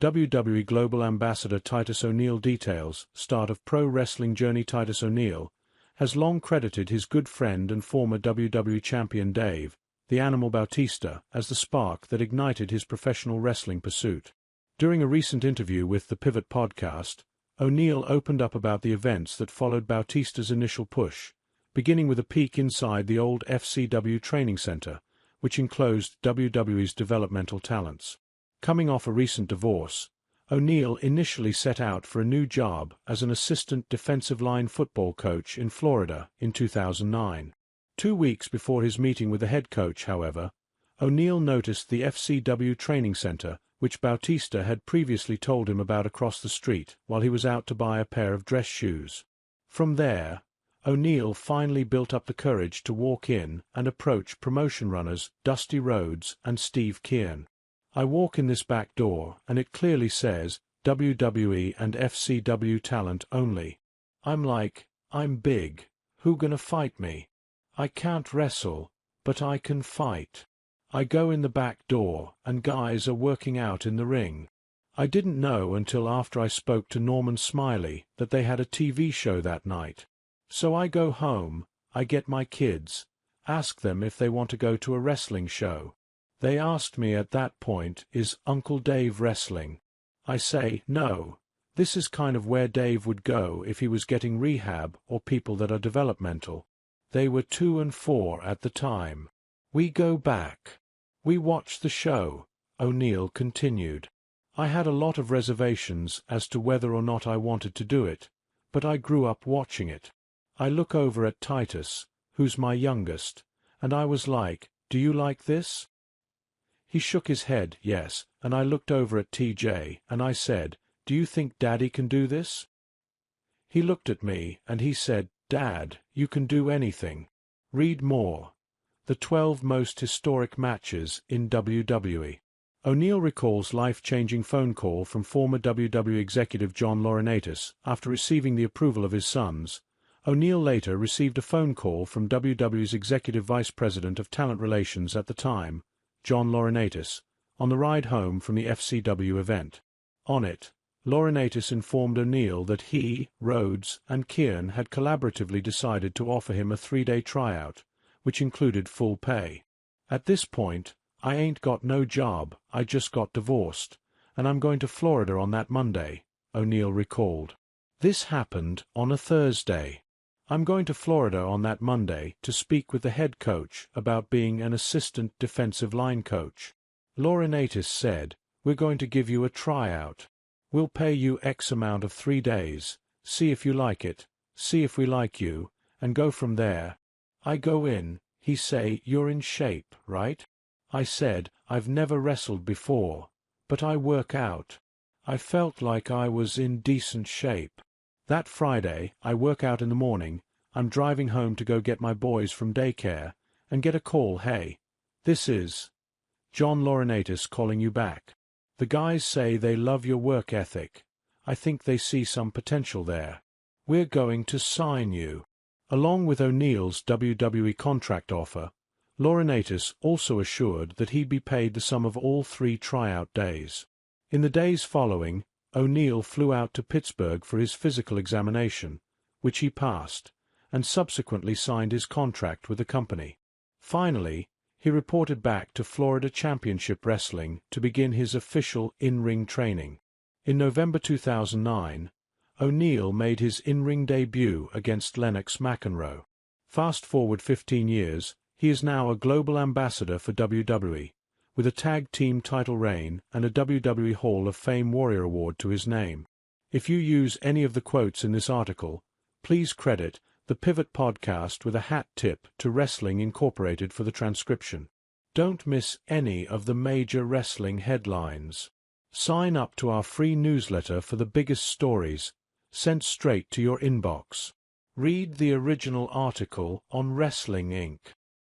WWE Global Ambassador Titus O'Neil details start of pro wrestling journey. Titus O'Neil has long credited his good friend and former WWE champion Dave, the Animal Bautista, as the spark that ignited his professional wrestling pursuit. During a recent interview with the Pivot podcast, O'Neil opened up about the events that followed Bautista's initial push, beginning with a peek inside the old FCW training center, which enclosed WWE's developmental talents. Coming off a recent divorce, O'Neil initially set out for a new job as an assistant defensive line football coach in Florida in 2009. 2 weeks before his meeting with the head coach, however, O'Neil noticed the FCW training center, which Bautista had previously told him about across the street while he was out to buy a pair of dress shoes. From there, O'Neil finally built up the courage to walk in and approach promotion runners Dusty Rhodes and Steve Keirn. I walk in this back door and it clearly says WWE and FCW talent only. I'm like, I'm big. Who gonna fight me? I can't wrestle, but I can fight. I go in the back door and guys are working out in the ring. I didn't know until after I spoke to Norman Smiley that they had a TV show that night. So I go home, I get my kids, ask them if they want to go to a wrestling show. They asked me at that point, is Uncle Dave wrestling? I say, no. This is kind of where Dave would go if he was getting rehab or people that are developmental. They were 2 and 4 at the time. We go back. We watch the show, O'Neil continued. I had a lot of reservations as to whether or not I wanted to do it, but I grew up watching it. I look over at Titus, who's my youngest, and I was like, do you like this? He shook his head, yes, and I looked over at TJ, and I said, do you think Daddy can do this? He looked at me, and he said, Dad, you can do anything. Read more. The 12 most historic matches in WWE. O'Neil recalls life-changing phone call from former WWE executive John Laurinaitis after receiving the approval of his sons. O'Neil later received a phone call from WWE's Executive Vice President of Talent Relations at the time, John Laurinaitis, on the ride home from the FCW event. On it, Laurinaitis informed O'Neil that he, Rhodes, and Keirn had collaboratively decided to offer him a 3-day tryout, which included full pay. At this point, I ain't got no job, I just got divorced, and I'm going to Florida on that Monday, O'Neil recalled. This happened on a Thursday. I'm going to Florida on that Monday to speak with the head coach about being an assistant defensive line coach. Laurinaitis said, we're going to give you a tryout. We'll pay you X amount of 3 days, see if you like it, see if we like you, and go from there. I go in, he say, you're in shape, right? I said, I've never wrestled before, but I work out. I felt like I was in decent shape. That Friday, I work out in the morning, I'm driving home to go get my boys from daycare, and get a call, hey, this is John Laurinaitis calling you back. The guys say they love your work ethic. I think they see some potential there. We're going to sign you. Along with O'Neil's WWE contract offer, Laurinaitis also assured that he'd be paid the sum of all 3 tryout days. In the days following, O'Neil flew out to Pittsburgh for his physical examination, which he passed, and subsequently signed his contract with the company. Finally, he reported back to Florida Championship Wrestling to begin his official in-ring training. In November 2009, O'Neil made his in-ring debut against Lennox McEnroe. Fast forward 15 years, he is now a global ambassador for WWE, with a tag team title reign and a WWE Hall of Fame Warrior Award to his name. If you use any of the quotes in this article, please credit the Pivot podcast with a hat tip to Wrestling Incorporated for the transcription. Don't miss any of the major wrestling headlines. Sign up to our free newsletter for the biggest stories, sent straight to your inbox. Read the original article on Wrestling Inc.